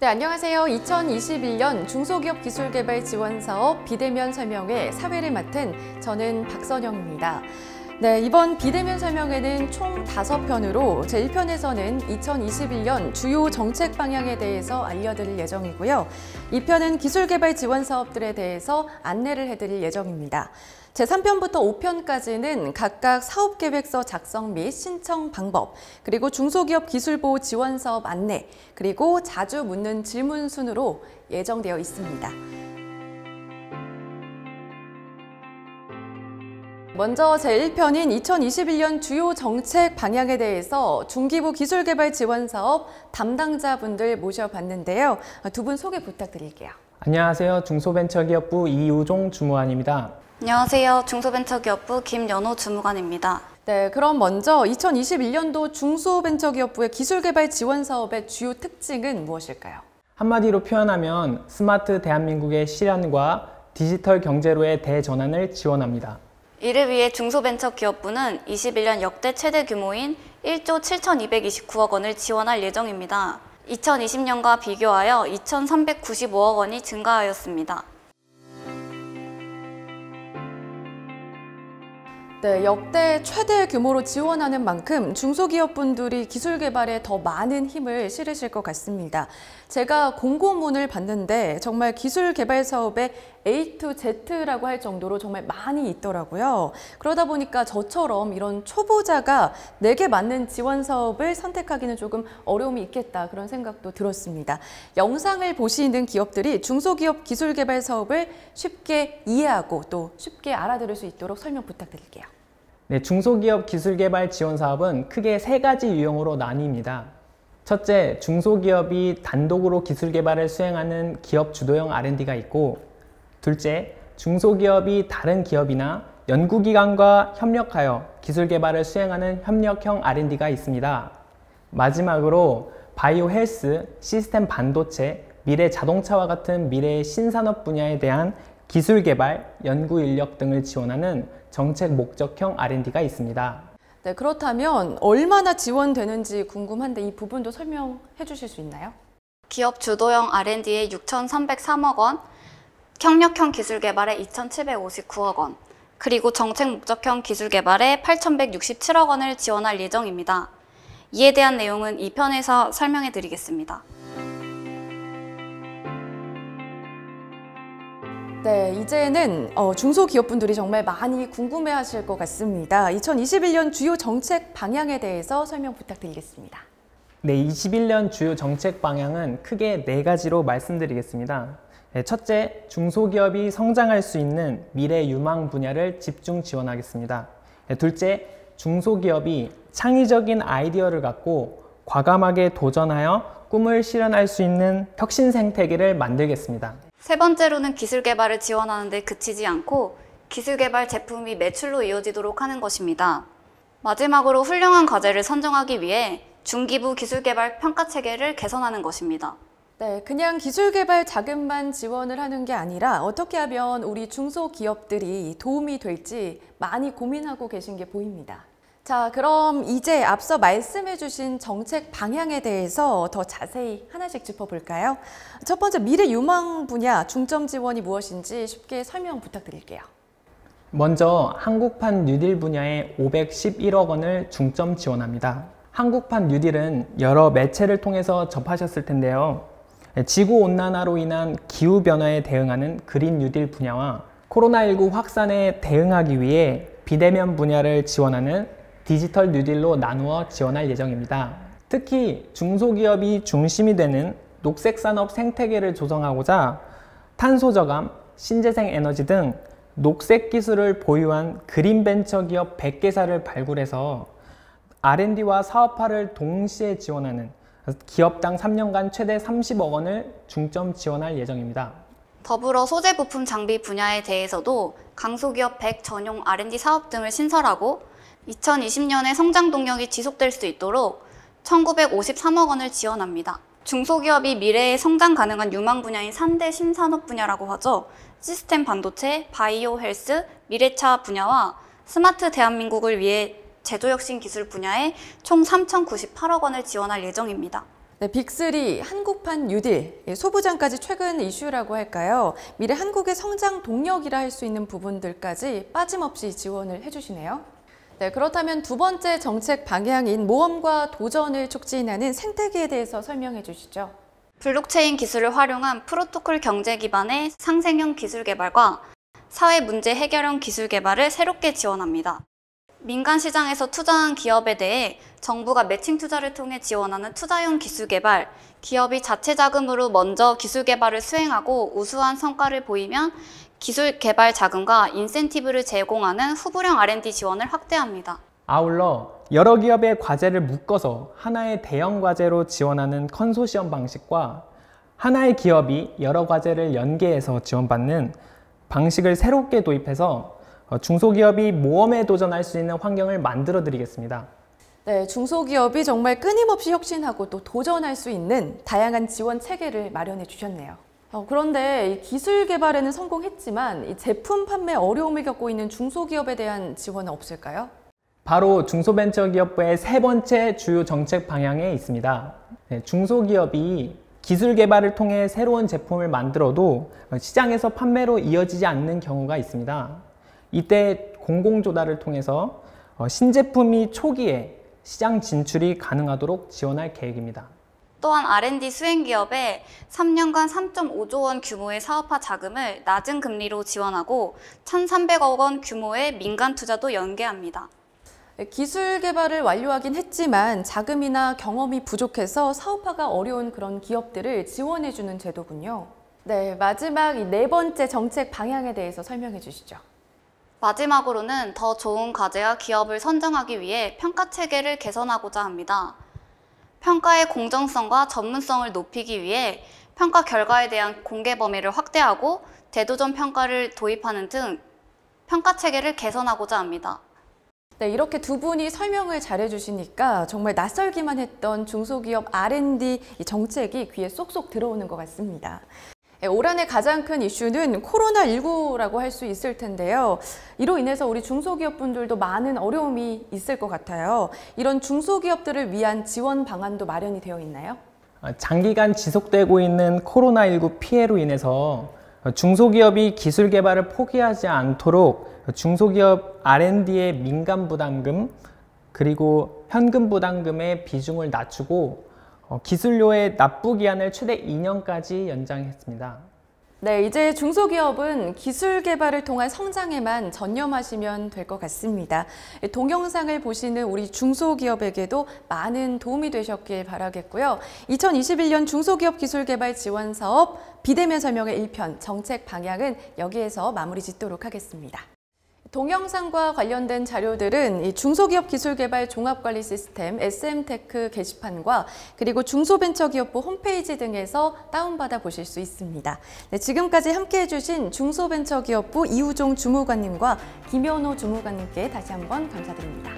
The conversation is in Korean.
네, 안녕하세요. 2021년 중소기업 기술개발 지원사업 비대면 설명회 사회를 맡은 저는 박선영입니다. 네, 이번 비대면 설명회는 총 5편으로 제1편에서는 2021년 주요 정책 방향에 대해서 알려드릴 예정이고요. 2편은 기술개발 지원 사업들에 대해서 안내를 해드릴 예정입니다. 제3편부터 5편까지는 각각 사업계획서 작성 및 신청 방법, 그리고 중소기업 기술보호 지원 사업 안내, 그리고 자주 묻는 질문 순으로 예정되어 있습니다. 먼저 제1편인 2021년 주요 정책 방향에 대해서 중기부 기술개발 지원 사업 담당자분들 모셔봤는데요. 두 분 소개 부탁드릴게요. 안녕하세요. 중소벤처기업부 이우종 주무관입니다. 안녕하세요. 중소벤처기업부 김연호 주무관입니다. 네, 그럼 먼저 2021년도 중소벤처기업부의 기술개발 지원 사업의 주요 특징은 무엇일까요? 한마디로 표현하면 스마트 대한민국의 실현과 디지털 경제로의 대전환을 지원합니다. 이를 위해 중소벤처기업부는 21년 역대 최대 규모인 1조 7,229억 원을 지원할 예정입니다. 2020년과 비교하여 2,395억 원이 증가하였습니다. 네, 역대 최대 규모로 지원하는 만큼 중소기업분들이 기술 개발에 더 많은 힘을 실으실 것 같습니다. 제가 공고문을 봤는데 정말 기술 개발 사업에 A to Z라고 할 정도로 정말 많이 있더라고요. 그러다 보니까 저처럼 이런 초보자가 내게 맞는 지원 사업을 선택하기는 조금 어려움이 있겠다, 그런 생각도 들었습니다. 영상을 보시는 기업들이 중소기업 기술 개발 사업을 쉽게 이해하고 또 쉽게 알아들을 수 있도록 설명 부탁드릴게요. 네, 중소기업 기술개발 지원 사업은 크게 3가지 유형으로 나뉩니다. 첫째, 중소기업이 단독으로 기술개발을 수행하는 기업 주도형 R&D가 있고, 둘째, 중소기업이 다른 기업이나 연구기관과 협력하여 기술개발을 수행하는 협력형 R&D가 있습니다. 마지막으로 바이오 헬스, 시스템 반도체, 미래 자동차와 같은 미래의 신산업 분야에 대한 기술개발, 연구인력 등을 지원하는 정책 목적형 R&D가 있습니다. 네, 그렇다면 얼마나 지원되는지 궁금한데 이 부분도 설명해 주실 수 있나요? 기업 주도형 R&D에 6,303억 원, 협력형 기술개발에 2,759억 원, 그리고 정책 목적형 기술개발에 8,167억 원을 지원할 예정입니다. 이에 대한 내용은 2편에서 설명해 드리겠습니다. 네, 이제는 중소기업분들이 정말 많이 궁금해하실 것 같습니다. 2021년 주요 정책 방향에 대해서 설명 부탁드리겠습니다. 네, 21년 주요 정책 방향은 크게 4가지로 말씀드리겠습니다. 네, 첫째, 중소기업이 성장할 수 있는 미래 유망 분야를 집중 지원하겠습니다. 네, 둘째, 중소기업이 창의적인 아이디어를 갖고 과감하게 도전하여 꿈을 실현할 수 있는 혁신 생태계를 만들겠습니다. 세 번째로는 기술개발을 지원하는 데 그치지 않고 기술개발 제품이 매출로 이어지도록 하는 것입니다. 마지막으로 훌륭한 과제를 선정하기 위해 중기부 기술개발 평가체계를 개선하는 것입니다. 네, 그냥 기술개발 자금만 지원을 하는 게 아니라 어떻게 하면 우리 중소기업들이 도움이 될지 많이 고민하고 계신 게 보입니다. 자, 그럼 이제 앞서 말씀해 주신 정책 방향에 대해서 더 자세히 하나씩 짚어볼까요? 첫 번째, 미래 유망 분야 중점 지원이 무엇인지 쉽게 설명 부탁드릴게요. 먼저 한국판 뉴딜 분야에 511억 원을 중점 지원합니다. 한국판 뉴딜은 여러 매체를 통해서 접하셨을 텐데요. 지구온난화로 인한 기후변화에 대응하는 그린 뉴딜 분야와 코로나19 확산에 대응하기 위해 비대면 분야를 지원하는 디지털 뉴딜로 나누어 지원할 예정입니다. 특히 중소기업이 중심이 되는 녹색산업 생태계를 조성하고자 탄소저감, 신재생 에너지 등 녹색 기술을 보유한 그린벤처 기업 100개사를 발굴해서 R&D와 사업화를 동시에 지원하는 기업당 3년간 최대 30억 원을 중점 지원할 예정입니다. 더불어 소재 부품 장비 분야에 대해서도 강소기업 100 전용 R&D 사업 등을 신설하고 2020년에 성장 동력이 지속될 수 있도록 1,953억 원을 지원합니다. 중소기업이 미래에 성장 가능한 유망 분야인 3대 신산업 분야라고 하죠. 시스템 반도체, 바이오 헬스, 미래차 분야와 스마트 대한민국을 위해 제조혁신 기술 분야에 총 3,098억 원을 지원할 예정입니다. 네, 빅3 한국판 뉴딜, 소부장까지 최근 이슈라고 할까요? 미래 한국의 성장 동력이라 할 수 있는 부분들까지 빠짐없이 지원을 해주시네요. 네, 그렇다면 두 번째 정책 방향인 모험과 도전을 촉진하는 생태계에 대해서 설명해 주시죠. 블록체인 기술을 활용한 프로토콜 경제 기반의 상생형 기술 개발과 사회 문제 해결형 기술 개발을 새롭게 지원합니다. 민간 시장에서 투자한 기업에 대해 정부가 매칭 투자를 통해 지원하는 투자용 기술 개발, 기업이 자체 자금으로 먼저 기술 개발을 수행하고 우수한 성과를 보이면 기술 개발 자금과 인센티브를 제공하는 후불형 R&D 지원을 확대합니다. 아울러 여러 기업의 과제를 묶어서 하나의 대형 과제로 지원하는 컨소시엄 방식과 하나의 기업이 여러 과제를 연계해서 지원받는 방식을 새롭게 도입해서 중소기업이 모험에 도전할 수 있는 환경을 만들어 드리겠습니다. 네, 중소기업이 정말 끊임없이 혁신하고 또 도전할 수 있는 다양한 지원 체계를 마련해 주셨네요. 그런데 이 기술 개발에는 성공했지만 이 제품 판매 어려움을 겪고 있는 중소기업에 대한 지원은 없을까요? 바로 중소벤처기업부의 세 번째 주요 정책 방향에 있습니다. 네, 중소기업이 기술 개발을 통해 새로운 제품을 만들어도 시장에서 판매로 이어지지 않는 경우가 있습니다. 이때 공공조달을 통해서 신제품이 초기에 시장 진출이 가능하도록 지원할 계획입니다. 또한 R&D 수행기업에 3년간 3.5조 원 규모의 사업화 자금을 낮은 금리로 지원하고 1,300억 원 규모의 민간 투자도 연계합니다. 기술 개발을 완료하긴 했지만 자금이나 경험이 부족해서 사업화가 어려운 그런 기업들을 지원해주는 제도군요. 네, 마지막 이 네 번째 정책 방향에 대해서 설명해 주시죠. 마지막으로는 더 좋은 과제와 기업을 선정하기 위해 평가 체계를 개선하고자 합니다. 평가의 공정성과 전문성을 높이기 위해 평가 결과에 대한 공개 범위를 확대하고 대도전 평가를 도입하는 등 평가 체계를 개선하고자 합니다. 네, 이렇게 두 분이 설명을 잘해 주시니까 정말 낯설기만 했던 중소기업 R&D 정책이 귀에 쏙쏙 들어오는 것 같습니다. 올 한해 가장 큰 이슈는 코로나19라고 할 수 있을 텐데요. 이로 인해서 우리 중소기업 분들도 많은 어려움이 있을 것 같아요. 이런 중소기업들을 위한 지원 방안도 마련이 되어 있나요? 장기간 지속되고 있는 코로나19 피해로 인해서 중소기업이 기술 개발을 포기하지 않도록 중소기업 R&D의 민간 부담금 그리고 현금 부담금의 비중을 낮추고 기술료의 납부 기한을 최대 2년까지 연장했습니다. 네, 이제 중소기업은 기술 개발을 통한 성장에만 전념하시면 될 것 같습니다. 동영상을 보시는 우리 중소기업에게도 많은 도움이 되셨길 바라겠고요. 2021년 중소기업 기술개발 지원 사업 비대면 설명회 1편 정책 방향은 여기에서 마무리 짓도록 하겠습니다. 동영상과 관련된 자료들은 이 중소기업 기술개발 종합관리 시스템 SM테크 게시판과 그리고 중소벤처기업부 홈페이지 등에서 다운받아 보실 수 있습니다. 네, 지금까지 함께해 주신 중소벤처기업부 이우종 주무관님과 김현호 주무관님께 다시 한번 감사드립니다.